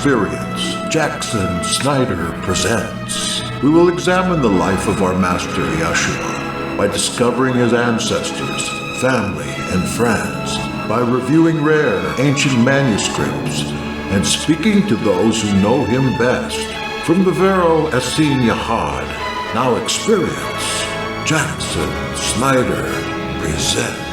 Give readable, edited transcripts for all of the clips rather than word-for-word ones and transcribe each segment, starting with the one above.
Experience, Jackson Snyder presents. We will examine the life of our Master Yeshua by discovering his ancestors, family, and friends, by reviewing rare ancient manuscripts, and speaking to those who know him best. From the Vero Essene Yahad, now Experience, Jackson Snyder presents.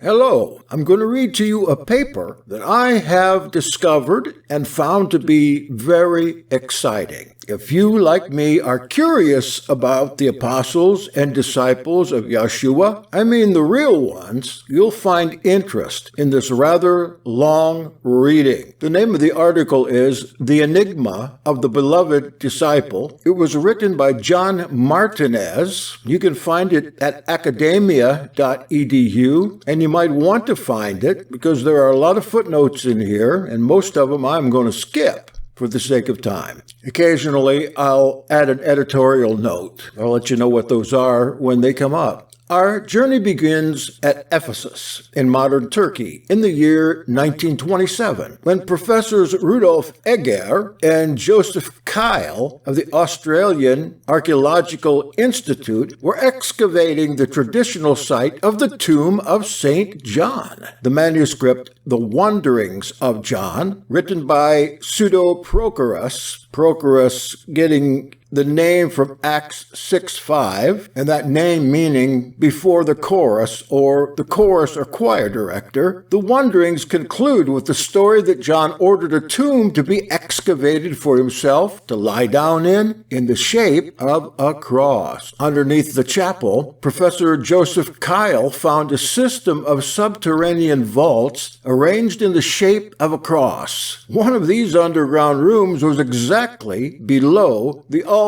Hello, I'm going to read to you a paper that I have discovered and found to be very exciting. If you, like me, are curious about the apostles and disciples of Yeshua, I mean the real ones, you'll find interest in this rather long reading. The name of the article is The Enigma of the Beloved Disciple. It was written by John Martinez. You can find it at academia.edu, and you might want to find it because there are a lot of footnotes in here, and most of them I'm going to skip for the sake of time. Occasionally, I'll add an editorial note. I'll let you know what those are when they come up. Our journey begins at Ephesus in modern Turkey in the year 1927, when Professors Rudolf Egger and Joseph Kyle of the Australian Archaeological Institute were excavating the traditional site of the tomb of St. John. The manuscript, The Wanderings of John, written by Pseudo-Prochorus, Prochorus getting the name from Acts 6:5, and that name meaning before the chorus or choir director. The Wanderings conclude with the story that John ordered a tomb to be excavated for himself to lie down in the shape of a cross. Underneath the chapel, Professor Joseph Kyle found a system of subterranean vaults arranged in the shape of a cross. One of these underground rooms was exactly below the altar.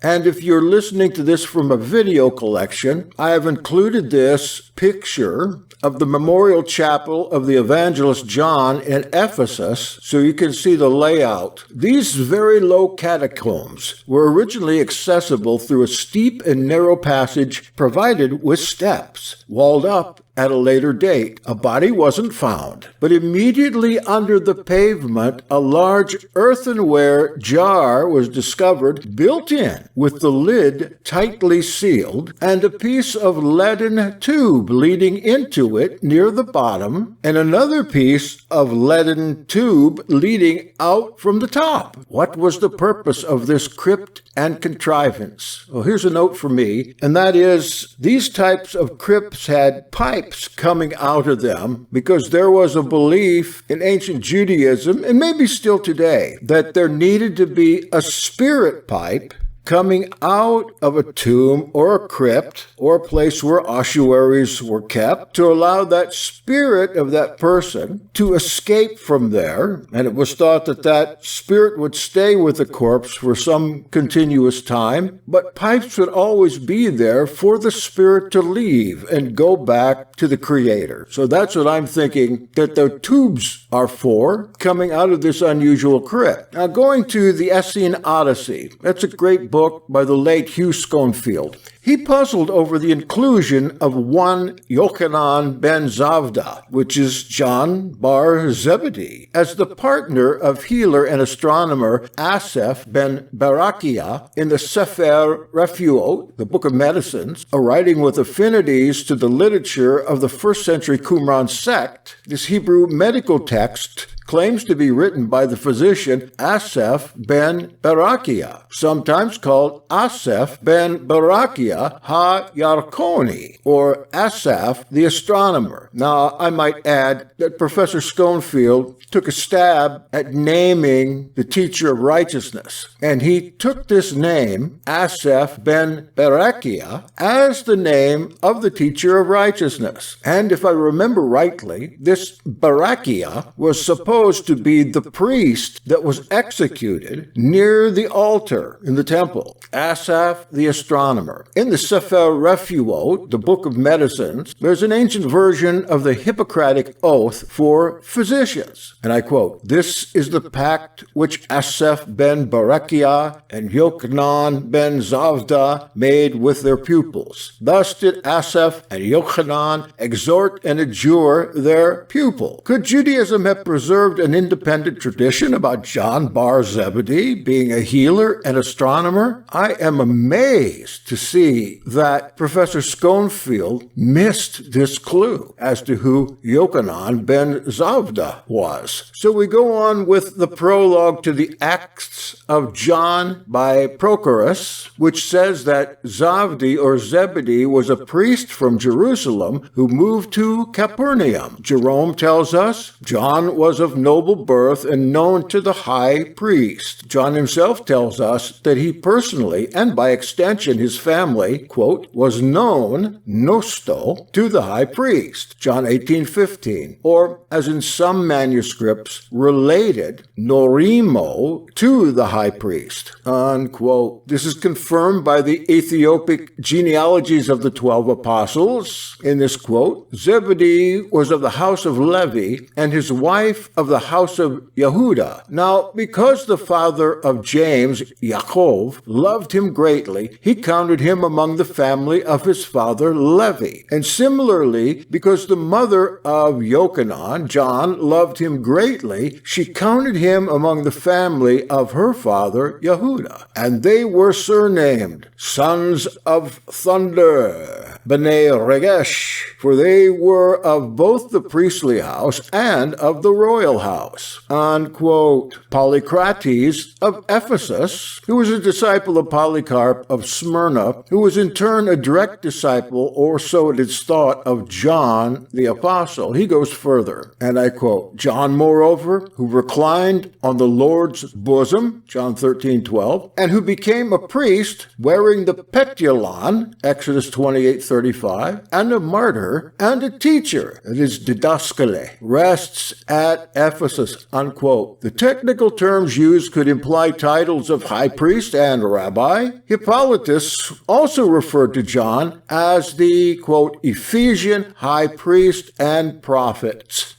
And if you're listening to this from a video collection, I have included this picture of the memorial chapel of the evangelist John in Ephesus so you can see the layout. These very low catacombs were originally accessible through a steep and narrow passage provided with steps, walled up at a later date. A body wasn't found, but immediately under the pavement, a large earthenware jar was discovered built in with the lid tightly sealed and a piece of leaden tube leading into it near the bottom and another piece of leaden tube leading out from the top. What was the purpose of this crypt and contrivance? Well, here's a note for me, and that is these types of crypts had pipes coming out of them because there was a belief in ancient Judaism, and maybe still today, that there needed to be a spirit pipe coming out of a tomb or a crypt or a place where ossuaries were kept to allow that spirit of that person to escape from there. And it was thought that that spirit would stay with the corpse for some continuous time, but pipes would always be there for the spirit to leave and go back to the Creator. So that's what I'm thinking that the tubes are for, coming out of this unusual crypt. Now, going to the Essene Odyssey, that's a great book by the late Hugh Schoenfield. He puzzled over the inclusion of one Yochanan ben Zavdai, which is John bar Zebedee, as the partner of healer and astronomer Asaph ben Barakiah in the Sefer Refuot, the Book of Medicines, a writing with affinities to the literature of the first century Qumran sect. This Hebrew medical text claims to be written by the physician Asaph ben Barakiah, sometimes called Asaph ben Barakiah ha-Yarkoni, or Asaph the astronomer. Now, I might add that Professor Schoenfield took a stab at naming the teacher of righteousness, and he took this name, Asaph ben Barakiah, as the name of the teacher of righteousness. And if I remember rightly, this Barakiah was supposed supposed to be the priest that was executed near the altar in the temple, Asaph the astronomer. In the Sefer Refuot, the Book of Medicines, there's an ancient version of the Hippocratic Oath for physicians. And I quote, "This is the pact which Asaph ben Berechiah and Yochanan ben Zavdai made with their pupils. Thus did Asaph and Yochanan exhort and adjure their pupil." Could Judaism have preserved an independent tradition about John bar Zebedee being a healer and astronomer? I am amazed to see that Professor Schoenfield missed this clue as to who Yochanan ben Zavdai was. So we go on with the prologue to the Acts of John by Prochorus, which says that Zavdai or Zebedee was a priest from Jerusalem who moved to Capernaum. Jerome tells us John was of noble birth and known to the high priest. John himself tells us that he personally, and by extension his family, quote, was known, nosto, to the high priest. John 18:15. Or, as in some manuscripts, related, norimo, to the high priest, unquote. This is confirmed by the Ethiopic genealogies of the 12 apostles. In this quote, Zebedee was of the house of Levi, and his wife of the house of Yehuda. Now, because the father of James, Yaakov, loved him greatly, he counted him among the family of his father Levi. And similarly, because the mother of Yochanan, John, loved him greatly, she counted him among the family of her father Yehuda. And they were surnamed sons of thunder, B'nai Regesh, for they were of both the priestly house and of the royal house, unquote. Polycrates of Ephesus, who was a disciple of Polycarp of Smyrna, who was in turn a direct disciple, or so it is thought, of John the Apostle. He goes further, and I quote, "John, moreover, who reclined on the Lord's bosom," John 13:12, "and who became a priest, wearing the petulon," Exodus 28:35, "and a martyr, and a teacher," that is didaskale, rests at Ephesus, unquote. The technical terms used could imply titles of high priest and rabbi. Hippolytus also referred to John as the, quote, Ephesian high priest and prophet,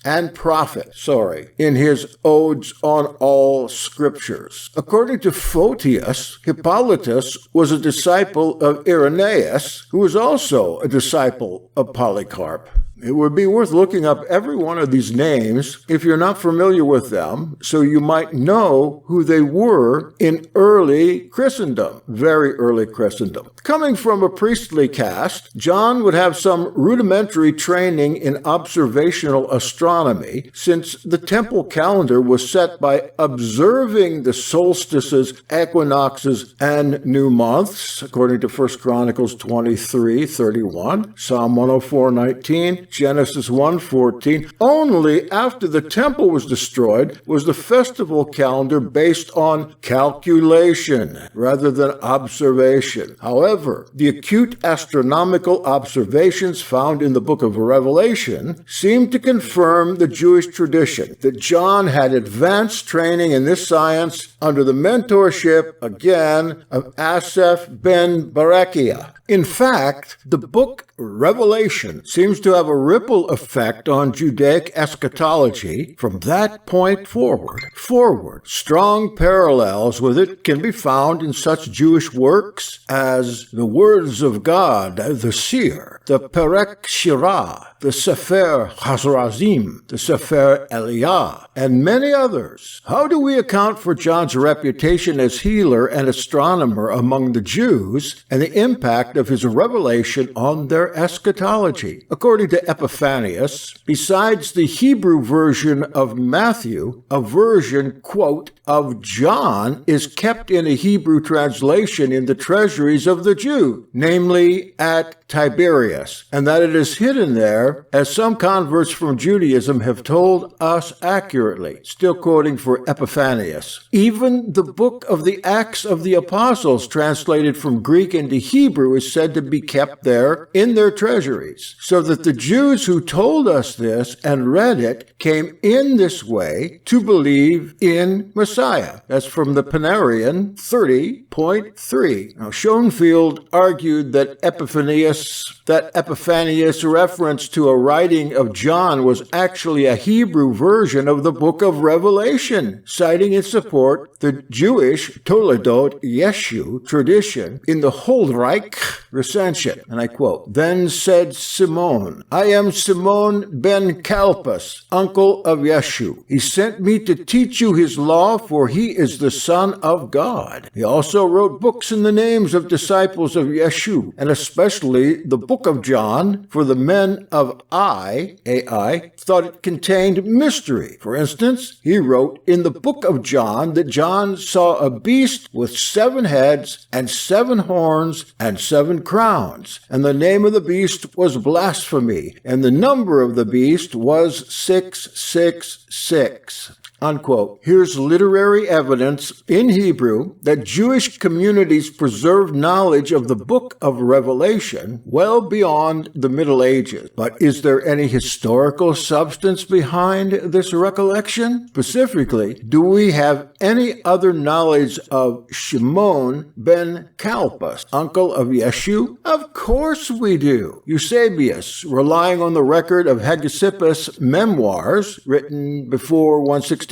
in his Odes on All Scriptures. According to Photius, Hippolytus was a disciple of Irenaeus, who was also a disciple of Polycarp. It would be worth looking up every one of these names if you're not familiar with them, so you might know who they were in early Christendom, very early Christendom. Coming from a priestly caste, John would have some rudimentary training in observational astronomy, since the temple calendar was set by observing the solstices, equinoxes, and new months, according to 1 Chronicles 23:31, Psalm 104:19, Genesis 1:14. Only after the temple was destroyed was the festival calendar based on calculation rather than observation. However, the acute astronomical observations found in the book of Revelation seem to confirm the Jewish tradition that John had advanced training in this science under the mentorship, again, of Asaph ben Berechiah. In fact, the book Revelation seems to have a ripple effect on Judaic eschatology from that point forward. Strong parallels with it can be found in such Jewish works as the Words of God, the Seer, the Perek Shirah, the Sefer Hazrazim, the Sefer Eliyah, and many others. How do we account for John's reputation as healer and astronomer among the Jews and the impact of his revelation on their eschatology? According to Epiphanius, besides the Hebrew version of Matthew, a version, quote, of John is kept in a Hebrew translation in the treasuries of the Jew, namely at Tiberias, and that it is hidden there, as some converts from Judaism have told us accurately. Still quoting for Epiphanius. Even the book of the Acts of the Apostles, translated from Greek into Hebrew, is said to be kept there in their treasuries, so that the Jews who told us this and read it came in this way to believe in Messiah. That's from the Panarian 30.3. Now, Schoenfield argued that Epiphanius' reference to a writing of John was actually a Hebrew version of the book of Revelation, citing in support the Jewish Toledot Yeshu tradition in the Holdreich recension. And I quote, "Then said Simon, I am Simon ben Kalpas, uncle of Yeshu. He sent me to teach you his law, for he is the Son of God. He also wrote books in the names of disciples of Yeshu, and especially the book of John, for the men of Ai thought it contained mystery. For instance, he wrote in the book of John that John saw a beast with 7 heads and 7 horns and 7 crowns, and the name of the beast was blasphemy, and the number of the beast was 666. Unquote. Here's literary evidence in Hebrew that Jewish communities preserved knowledge of the book of Revelation well beyond the Middle Ages. But is there any historical substance behind this recollection? Specifically, do we have any other knowledge of Shimon ben Kalpas, uncle of Yeshu? Of course we do. Eusebius, relying on the record of Hegesippus' memoirs, written before 167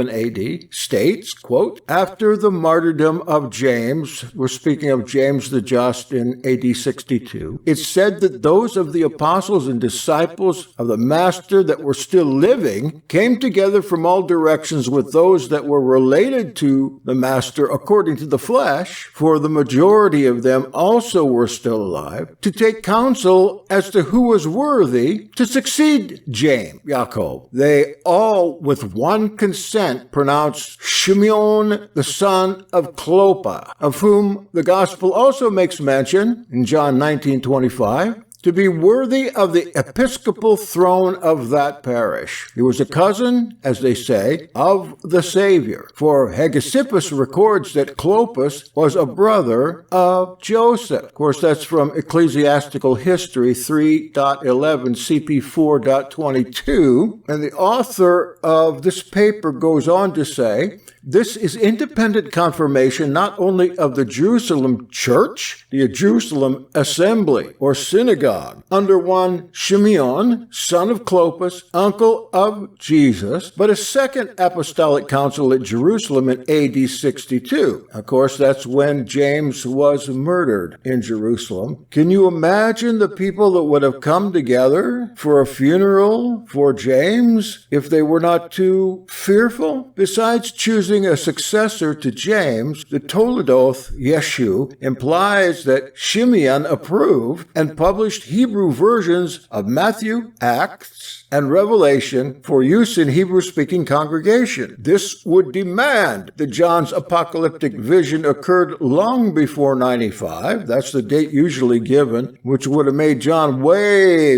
AD, states, quote, after the martyrdom of James, we're speaking of James the Just in AD 62, it's said that those of the apostles and disciples of the Master that were still living came together from all directions with those that were related to the Master according to the flesh, for the majority of them also were still alive, to take counsel as to who was worthy to succeed James, Jacob. They all, with one consent, pronounced Shimeon, the son of Clopa, of whom the Gospel also makes mention in John 19:25, to be worthy of the episcopal throne of that parish. He was a cousin, as they say, of the Savior. For Hegesippus records that Clopas was a brother of Joseph. Of course, that's from Ecclesiastical History 3.11 CP 4.22. And the author of this paper goes on to say, this is independent confirmation not only of the Jerusalem church, the Jerusalem assembly or synagogue, under one Shimeon, son of Clopas, uncle of Jesus, but a second apostolic council at Jerusalem in AD 62. Of course, that's when James was murdered in Jerusalem. Can you imagine the people that would have come together for a funeral for James if they were not too fearful? Besides choosing a successor to James, the Toledoth Yeshu implies that Shimeon approved and published Hebrew versions of Matthew, Acts, and Revelation for use in Hebrew-speaking congregation. This would demand that John's apocalyptic vision occurred long before 95. That's the date usually given, which would have made John way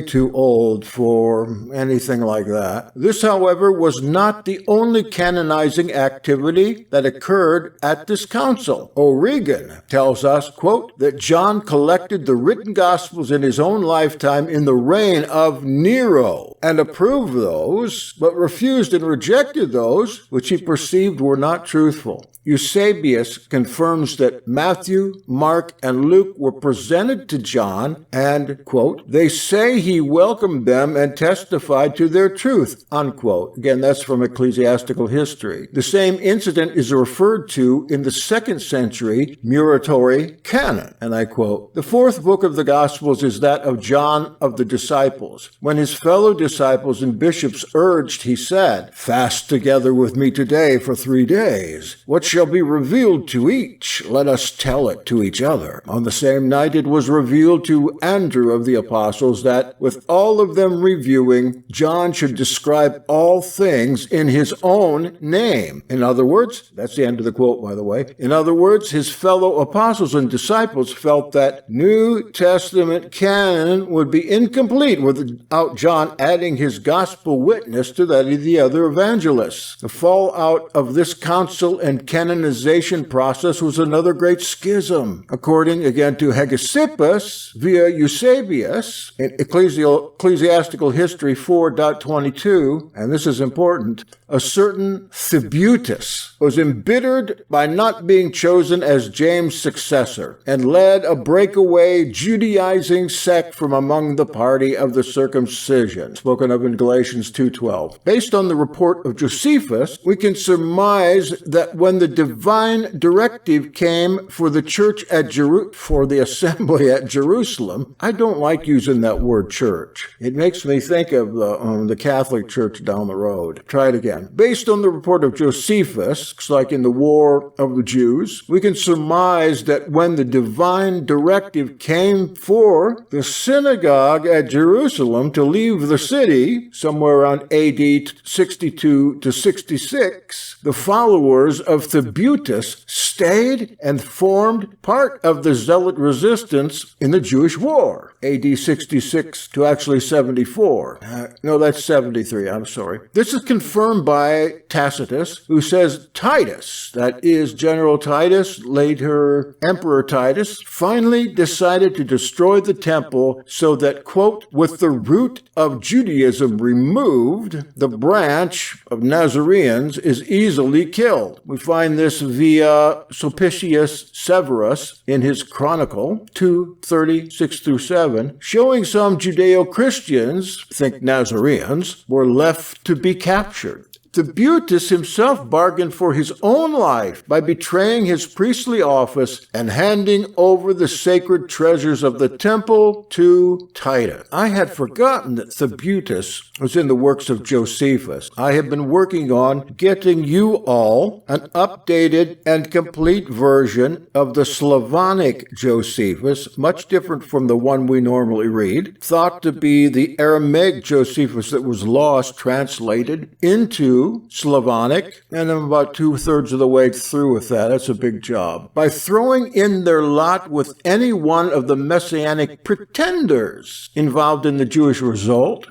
too old for anything like that. This, however, was not the only canonizing activity that occurred at this council. Origen tells us, quote, that John collected the written Gospels in his own lifetime in the reign of Nero, and approved those, but refused and rejected those which he perceived were not truthful. Eusebius confirms that Matthew, Mark, and Luke were presented to John and, quote, they say he welcomed them and testified to their truth, unquote. Again, that's from Ecclesiastical History. The same incident is referred to in the 2nd century Muratori canon, and I quote, the 4th book of the Gospels is that of John of the disciples. When his fellow disciples and bishops urged, he said, fast together with me today for 3 days. What shall be revealed to each, let us tell it to each other. On the same night it was revealed to Andrew of the apostles that, with all of them reviewing, John should describe all things in his own name. came. In other words, that's the end of the quote, by the way. In other words, his fellow apostles and disciples felt that New Testament canon would be incomplete without John adding his gospel witness to that of the other evangelists. The fallout of this council and canonization process was another great schism. According again to Hegesippus via Eusebius in Ecclesiastical History 4.22, and this is important, a certain Thebeutus was embittered by not being chosen as James' successor and led a breakaway Judaizing sect from among the party of the circumcision, spoken of in Galatians 2:12. Based on the report of Josephus, we can surmise that when the divine directive came for the church at for the assembly at Jerusalem, I don't like using that word church. It makes me think of the Catholic Church down the road. Try it again. Based on the report of Josephus, like in the War of the Jews, we can surmise that when the divine directive came for the synagogue at Jerusalem to leave the city, somewhere around AD 62 to 66, the followers of Thebeutus stayed and formed part of the Zealot resistance in the Jewish War, AD 66 to actually 74. No, that's 73, I'm sorry. This is confirmed by Tacitus, who says Titus, that is General Titus, later Emperor Titus, finally decided to destroy the temple so that, quote, with the root of Judaism removed, the branch of Nazareans is easily killed. We find this via Sulpicius Severus in his Chronicle 2:36-7, showing some Judeo-Christians, think Nazareans, were left to be captured. Thebeutus himself bargained for his own life by betraying his priestly office and handing over the sacred treasures of the temple to Titus. I had forgotten that Thebeutus was in the works of Josephus. I have been working on getting you all an updated and complete version of the Slavonic Josephus, much different from the one we normally read, thought to be the Aramaic Josephus that was lost, translated into Slavonic, and I'm about 2/3 of the way through with that. That's a big job. By throwing in their lot with any one of the messianic pretenders involved in the Jewish revolt,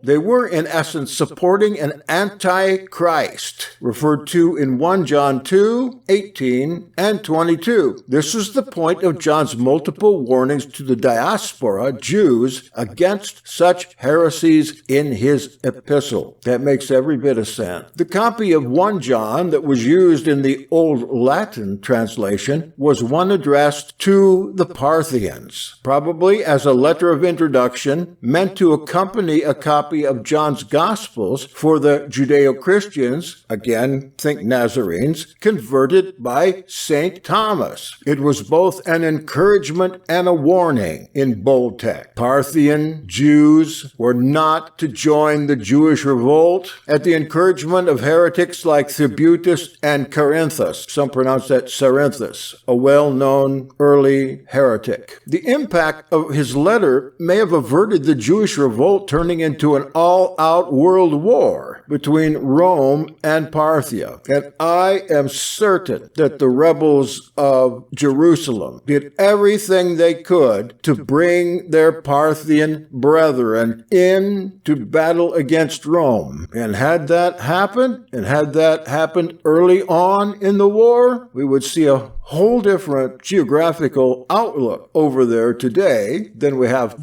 they were in essence supporting an antichrist, referred to in 1 John 2:18 and 22. This is the point of John's multiple warnings to the diaspora Jews against such heresies in his epistle. That makes every bit of sense. The copy of 1 John that was used in the Old Latin translation was one addressed to the Parthians, probably as a letter of introduction meant to accompany a copy of John's Gospels for the Judeo-Christians, again, think Nazarenes, converted by St. Thomas. It was both an encouragement and a warning in bold text. Parthian Jews were not to join the Jewish revolt at the encouragement of heretics like Thebeutus and Corinthus. Some pronounce that Cerinthus, a well-known early heretic. The impact of his letter may have averted the Jewish revolt turning into an all-out world war between Rome and Parthia. And I am certain that the rebels of Jerusalem did everything they could to bring their Parthian brethren in to battle against Rome. And had that happened early on in the war, we would see a whole different geographical outlook over there today than we have.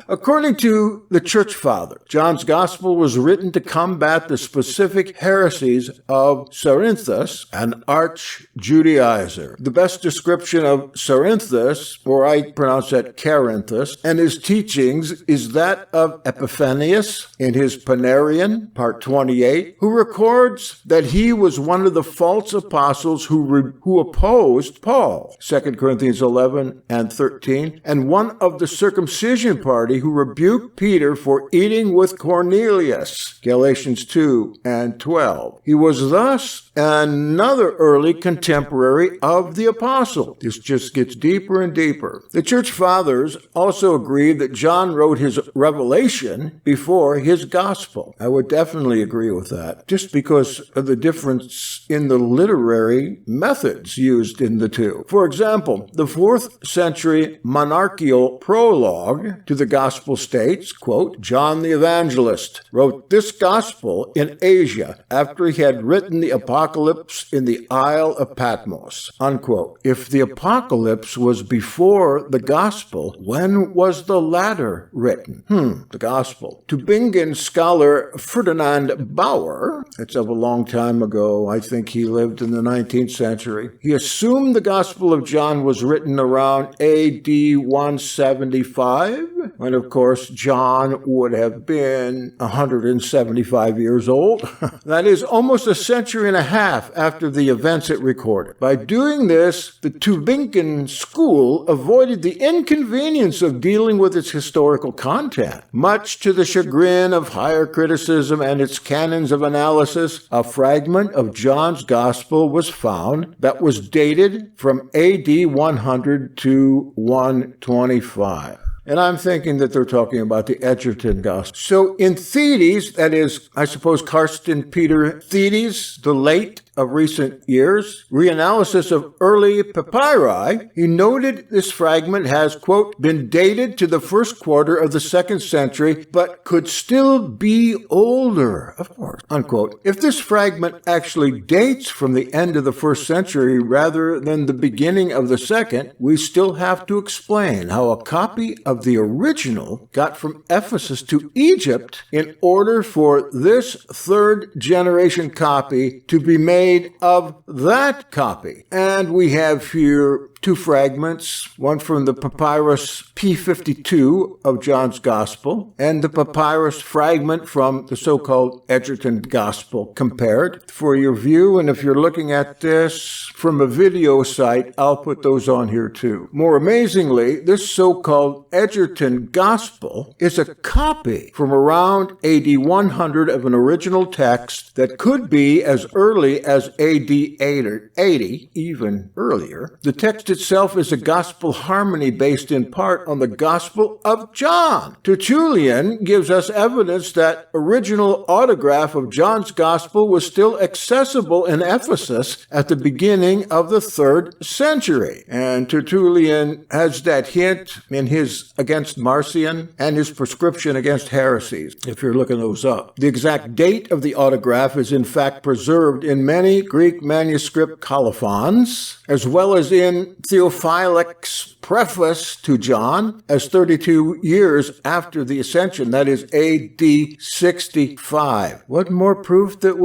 According to the Church Father, John's Gospel was written to combat the specific heresies of Cerinthus, an arch-Judaizer. The best description of Cerinthus, or I pronounce that Carinthus, and his teachings is that of Epiphanius in his Panarion, part 28, who records that he was one of the false apostles who who opposed Paul, 2 Corinthians 11 and 13, and one of the circumcision party who rebuked Peter for eating with Cornelius, Galatians 2 and 12. He was thus another early contemporary of the apostle. This just gets deeper and deeper. The church fathers also agreed that John wrote his revelation before his gospel. I would definitely agree with that, just because of the difference in the literary methods used in the two. For example, the 4th century monarchical prologue to the gospel states, quote, John the Evangelist wrote this gospel in Asia after he had written the apocalypse in the Isle of Patmos, unquote. If the apocalypse was before the gospel, when was the latter written? The gospel. Tübingen scholar Ferdinand Bauer, it's of a long time ago, I think he lived in the 19th century, he assumed the Gospel of John was written around AD 175, when of course John would have been 175 years old. That is almost a century and a half after the events it recorded. By doing this, the Tübingen school avoided the inconvenience of dealing with its historical content. Much to the chagrin of higher criticism and its canons of analysis, a fragment of John's Gospel was found that was dated from AD 100 to 125. And I'm thinking that they're talking about the Egerton Gospel. So in Thedes, that is, I suppose, Karsten Peter Thedes, the late of recent years, reanalysis of early papyri, he noted this fragment has, quote, been dated to the first quarter of the 2nd century, but could still be older, of course, unquote. If this fragment actually dates from the end of the 1st century rather than the beginning of the 2nd, we still have to explain how a copy of the original got from Ephesus to Egypt in order for this 3rd generation copy to be made of that copy. And we have here 2 fragments, one from the papyrus P52 of John's Gospel, and the papyrus fragment from the so-called Egerton Gospel compared for your view. And if you're looking at this from a video site, I'll put those on here too. More amazingly, this so-called Egerton Gospel is a copy from around AD 100 of an original text that could be as early as AD 80, even earlier. The text itself is a gospel harmony based in part on the Gospel of John. Tertullian gives us evidence that original autograph of John's Gospel was still accessible in Ephesus at the beginning of the 3rd century. And Tertullian has that hint in his Against Marcion and his prescription against heresies, if you're looking those up. The exact date of the autograph is in fact preserved in many Greek manuscript colophons, as well as in Theophylact's preface to John, as 32 years after the Ascension, that is AD 65. What more proof that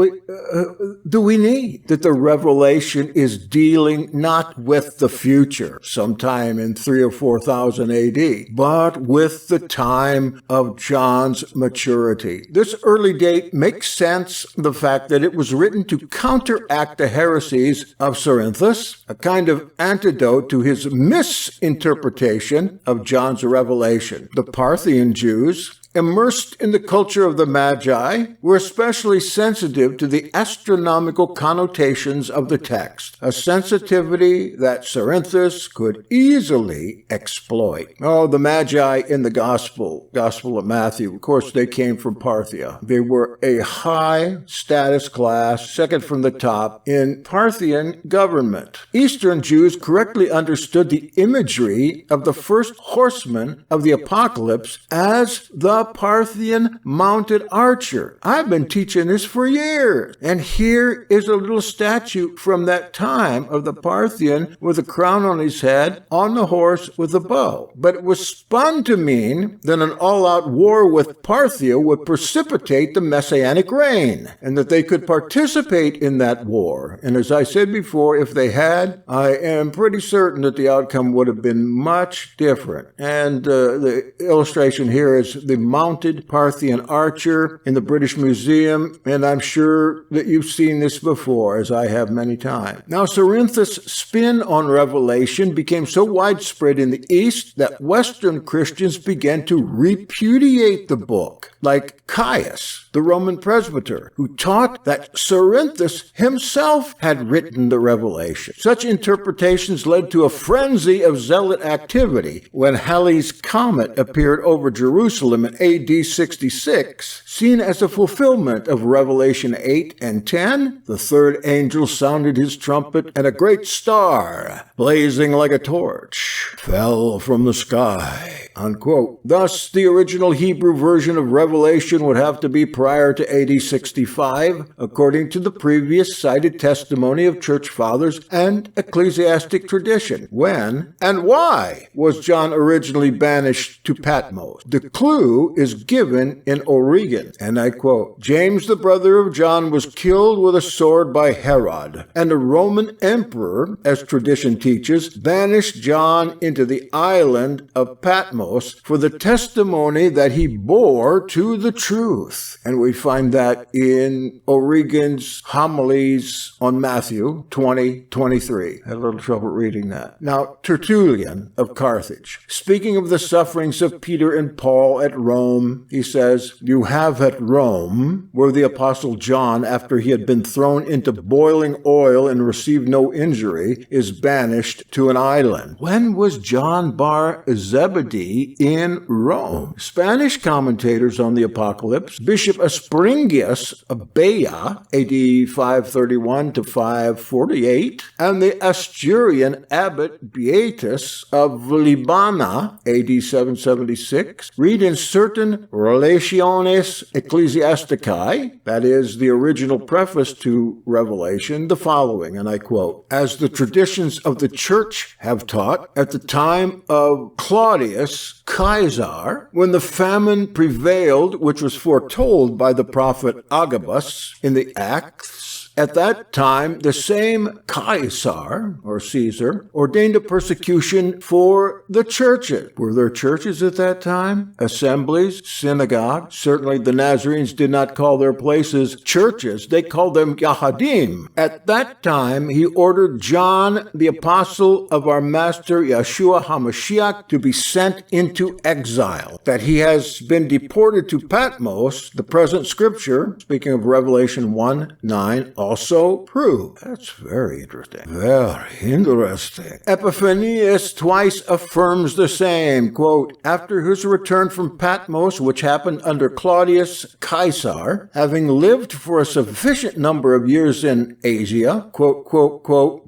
do we need? That the revelation is dealing not with the future, sometime in 3,000 or 4,000 AD, but with the time of John's maturity. This early date makes sense, the fact that it was written to counteract the heresies of Cerinthus, a kind of antidote to his misinterpretation of John's revelation. The Parthian Jews, immersed in the culture of the Magi, were especially sensitive to the astronomical connotations of the text, a sensitivity that Cerinthus could easily exploit. Oh, the Magi in the Gospel of Matthew, of course, they came from Parthia. They were a high status class, second from the top, in Parthian government. Eastern Jews correctly understood the imagery of the first horseman of the apocalypse as the Parthian mounted archer. I've been teaching this for years. And here is a little statue from that time of the Parthian with a crown on his head, on the horse with a bow. But it was spun to mean that an all-out war with Parthia would precipitate the messianic reign, and that they could participate in that war. And as I said before, if they had, I am pretty certain that the outcome would have been much different. And the illustration here is the mounted Parthian archer in the British Museum, and I'm sure that you've seen this before, as I have many times. Now, Cerinthus' spin on Revelation became so widespread in the East that Western Christians began to repudiate the book, like Caius, the Roman presbyter, who taught that Cerinthus himself had written the Revelation. Such interpretations led to a frenzy of zealot activity when Halley's comet appeared over Jerusalem in AD 66, seen as a fulfillment of Revelation 8 and 10. The third angel sounded his trumpet, and a great star, blazing like a torch, fell from the sky, unquote. Thus, the original Hebrew version of Revelation would have to be prior to AD 65, according to the previous cited testimony of church fathers and ecclesiastic tradition. When and why was John originally banished to Patmos? The clue is given in Origen, and I quote, "James, the brother of John, was killed with a sword by Herod, and a Roman emperor, as tradition teaches, banished John into the island of Patmos for the testimony that he bore to the truth." And we find that in Origen's homilies on Matthew 20:23. I had a little trouble reading that. Now, Tertullian of Carthage, speaking of the sufferings of Peter and Paul at Rome, he says, "You have at Rome, where the apostle John, after he had been thrown into boiling oil and received no injury, is banished to an island." When was John bar Zebedee in Rome? Spanish commentators on the Apocalypse, Bishop Aspringius of Beja, AD 531 to 548, and the Asturian abbot Beatus of Libana, AD 776, read in certain Relationes Ecclesiasticae, that is, the original preface to Revelation, the following, and I quote, "As the traditions of the church have taught, at the time of Claudius Caesar, when the famine prevailed, which was foretold by the prophet Agabus in the Acts, at that time, the same Caesar, or Caesar, ordained a persecution for the churches." Were there churches at that time? Assemblies? Synagogues? Certainly the Nazarenes did not call their places churches. They called them Yahadim. At that time, he ordered John, the apostle of our master Yeshua HaMashiach, to be sent into exile. That he has been deported to Patmos, the present scripture, speaking of Revelation 1:9, also prove. That's very interesting. Very interesting. Epiphanius twice affirms the same. Quote, "After his return from Patmos, which happened under Claudius Caesar, having lived for a sufficient number of years in Asia," quote, quote.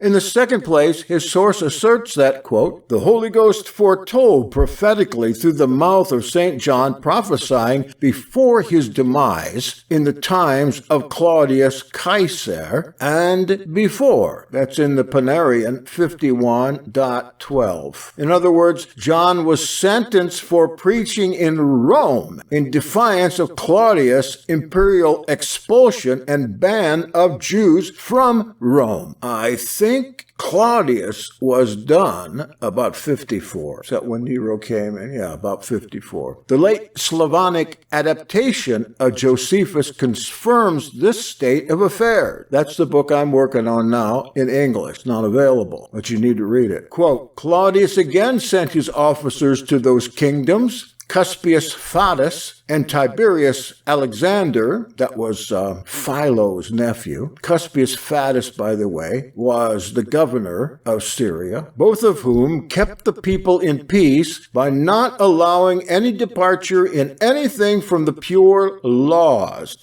In the second place, his source asserts that, quote, "the Holy Ghost foretold prophetically through the mouth of St. John, prophesying before his demise in the times of Claudius Caesar and before." That's in the Panarian 51.12. In other words, John was sentenced for preaching in Rome in defiance of Claudius' imperial expulsion and ban of Jews from Rome. I think Claudius was done about 54. Is that when Nero came in? Yeah, about 54. The late Slavonic adaptation of Josephus confirms this state of affairs. That's the book I'm working on now in English. Not available, but you need to read it. Quote, "Claudius again sent his officers to those kingdoms, Cuspius Fadus and Tiberius Alexander, that was Philo's nephew. Cuspius Fadus, by the way, was the governor of Syria, both of whom kept the people in peace by not allowing any departure in anything from the pure laws."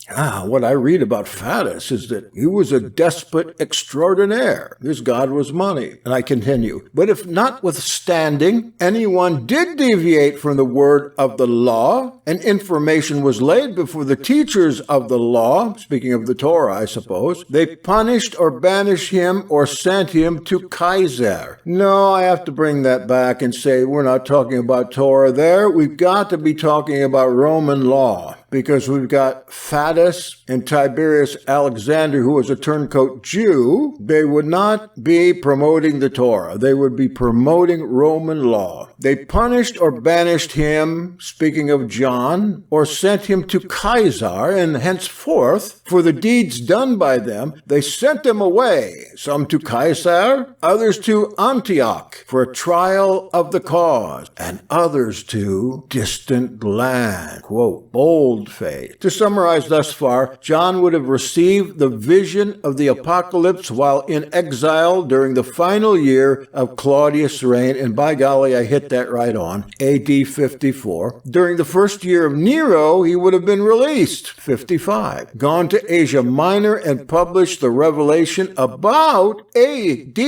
What I read about Fadus is that he was a despot extraordinaire. His god was money. And I continue. "But if notwithstanding anyone did deviate from the word of the law, and information was laid before the teachers of the law," speaking of the Torah, I suppose, "they punished or banished him or sent him to Kaiser." No, I have to bring that back and say we're not talking about Torah there. We've got to be talking about Roman law. because we've got Fatus and Tiberius Alexander, who was a turncoat Jew. They would not be promoting the Torah. They would be promoting Roman law. They punished or banished him, speaking of John, or sent him to Caesar, and henceforth, for the deeds done by them, they sent them away, some to Caesar, others to Antioch, for a trial of the cause, and others to distant land. Quote, bold-faced. To summarize thus far, John would have received the vision of the apocalypse while in exile during the final year of Claudius' reign, and by golly, I hit that right on, AD 54. During the first year of Nero, he would have been released, 55, gone to Asia Minor and published the Revelation about AD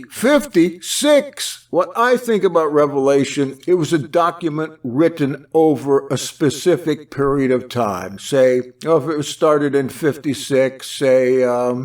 56. What I think about Revelation, it was a document written over a specific period of time. Say, if it started in 56, say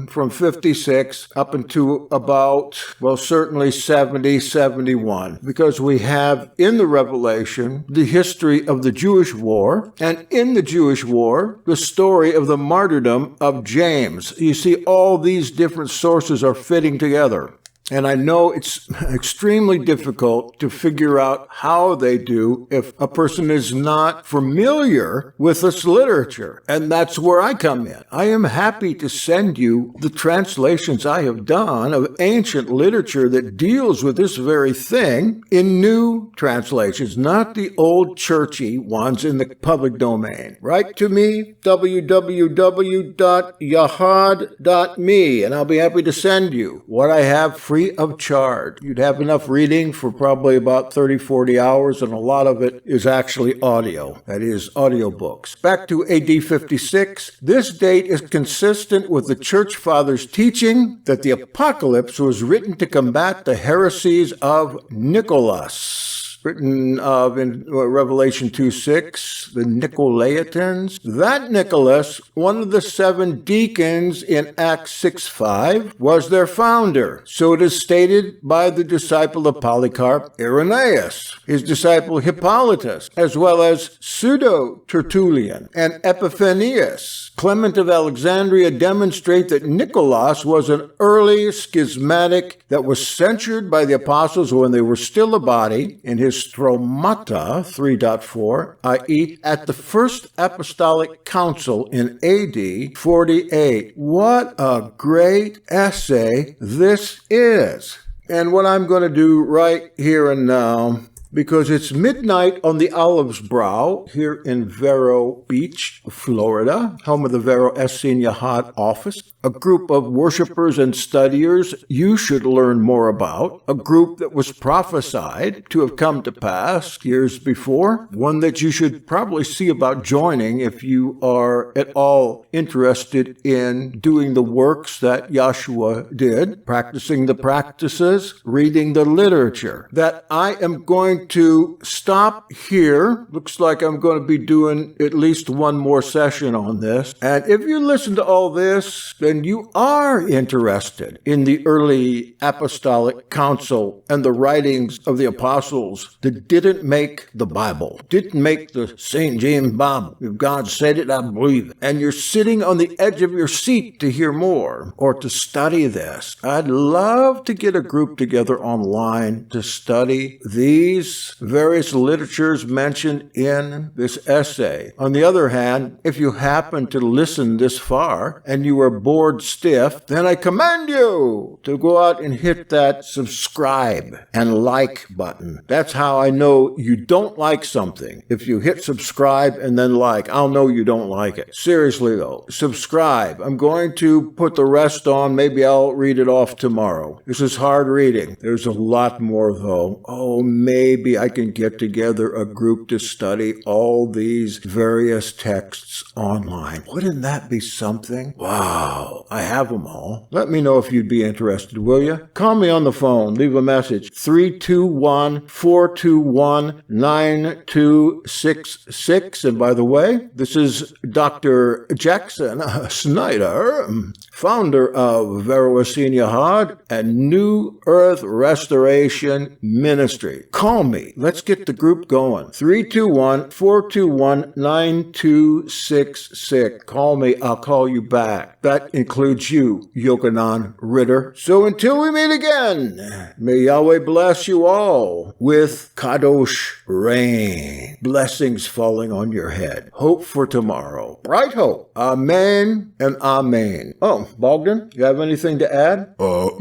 from 56 up into about, well, certainly 70, 71. Because we have in the Revelation the history of the Jewish war, and in the Jewish war, the story of the martyrdom of James. You see, all these different sources are fitting together. And I know it's extremely difficult to figure out how they do if a person is not familiar with this literature. And that's where I come in. I am happy to send you the translations I have done of ancient literature that deals with this very thing in new translations, not the old churchy ones in the public domain. Write to me, www.yahad.me, and I'll be happy to send you what I have free of charge. You'd have enough reading for probably about 30, 40 hours, and a lot of it is actually audio. That is, audiobooks. Back to AD 56, this date is consistent with the Church Fathers' teaching that the apocalypse was written to combat the heresies of Nicholas. Written in Revelation 2:6, the Nicolaitans. That Nicholas, one of the 7 deacons in Acts 6:5, was their founder. So it is stated by the disciple of Polycarp, Irenaeus, his disciple Hippolytus, as well as Pseudo-Tertullian and Epiphanius. Clement of Alexandria demonstrate that Nicholas was an early schismatic that was censured by the apostles when they were still a body in his Stromata 3.4, i.e. at the First Apostolic Council in AD 48. What a great essay this is. And what I'm going to do right here and now, because it's midnight on the Olive's Brow here in Vero Beach, Florida, home of the Vero Essene Yahad office, a group of worshipers and studiers you should learn more about, a group that was prophesied to have come to pass years before, one that you should probably see about joining if you are at all interested in doing the works that Yahshua did, practicing the practices, reading the literature, that I am going to stop here. Looks like I'm going to be doing at least one more session on this. And if you listen to all this, then you are interested in the early apostolic council and the writings of the apostles that didn't make the Bible, didn't make the St. James Bible. If God said it, I believe it. And you're sitting on the edge of your seat to hear more or to study this. I'd love to get a group together online to study these various literatures mentioned in this essay. On the other hand, if you happen to listen this far and you are bored stiff, then I commend you to go out and hit that subscribe and like button. That's how I know you don't like something. If you hit subscribe and then like, I'll know you don't like it. Seriously though, subscribe. I'm going to put the rest on. Maybe I'll read it off tomorrow. This is hard reading. There's a lot more though. Oh, maybe I can get together a group to study all these various texts online. Wouldn't that be something? Wow, I have them all. Let me know if you'd be interested. interested, will you? Call me on the phone. Leave a message. 321-421-9266. And by the way, this is Dr. Jackson Snyder, founder of Vero Essene Yahad and New Earth Restoration Ministry. Call me. Let's get the group going. 321-421-9266. Call me. I'll call you back. That includes you, Yochanan Ritter. So until we meet again, may Yahweh bless you all with Kadosh rain. Blessings falling on your head. Hope for tomorrow. Bright hope. Amen and amen. Oh, Bogdan, you have anything to add? No,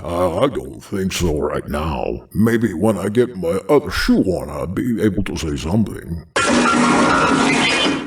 I don't think so right now. Maybe when I get my other shoe on, I'll be able to say something.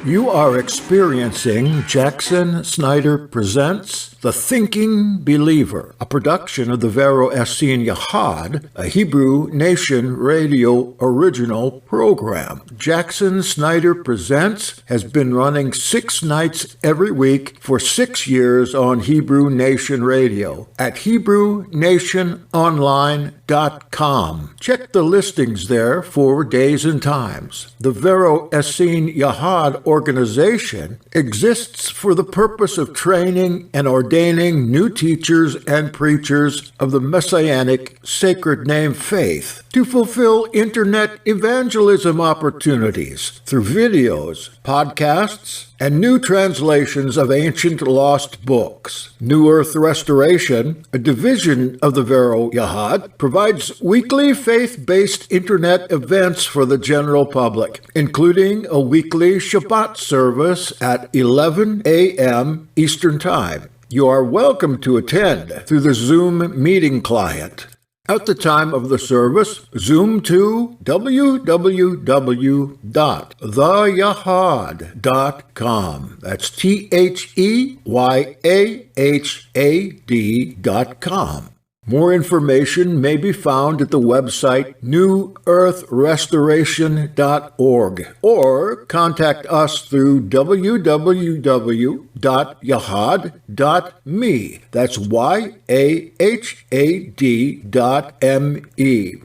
You are experiencing Jackson Snyder Presents The Thinking Believer, a production of the Vero Essene Yahad, a Hebrew Nation Radio original program. Jackson Snyder Presents has been running 6 nights every week for 6 years on Hebrew Nation Radio at HebrewNationOnline.com. Check the listings there for days and times. The Vero Essene Yahad organization exists for the purpose of training and ordaining new teachers and preachers of the Messianic sacred name faith to fulfill internet evangelism opportunities through videos, podcasts, and new translations of ancient lost books. New Earth Restoration, a division of the Vero Yahad, provides weekly faith-based internet events for the general public, including a weekly Shabbat service at 11 a.m. Eastern Time. You are welcome to attend through the Zoom meeting client. At the time of the service, zoom to www.theyahad.com. That's THEYAHAD.com. More information may be found at the website newearthrestoration.org or contact us through www.yahad.me. That's YAHAD.me.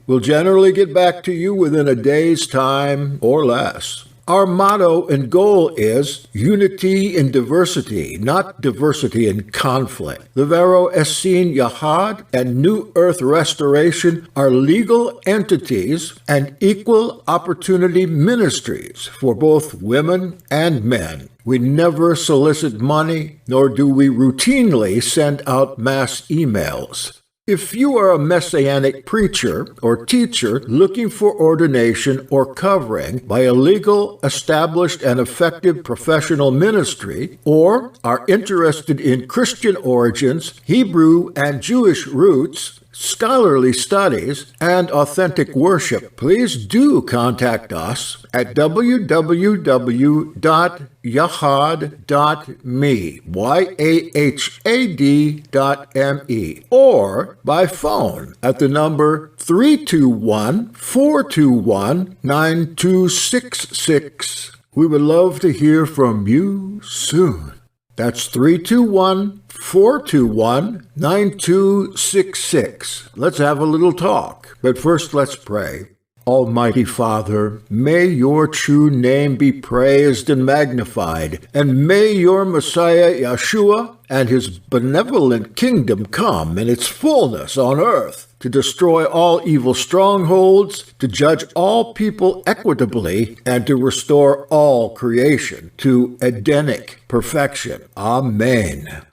We'll generally get back to you within a day's time or less. Our motto and goal is unity in diversity, not diversity in conflict. The Vero Essene Yahad and New Earth Restoration are legal entities and equal opportunity ministries for both women and men. We never solicit money, nor do we routinely send out mass emails. If you are a Messianic preacher or teacher looking for ordination or covering by a legal, established, and effective professional ministry, or are interested in Christian origins, Hebrew and Jewish roots, scholarly studies, and authentic worship, please do contact us at www.yahad.me, YAHAD.me, or by phone at the number 321-421-9266. We would love to hear from you soon. That's 321-421-9266. Let's have a little talk. But first, let's pray. Almighty Father, may your true name be praised and magnified, and may your Messiah Yeshua and his benevolent kingdom come in its fullness on earth, to destroy all evil strongholds, to judge all people equitably, and to restore all creation to Edenic perfection. Amen.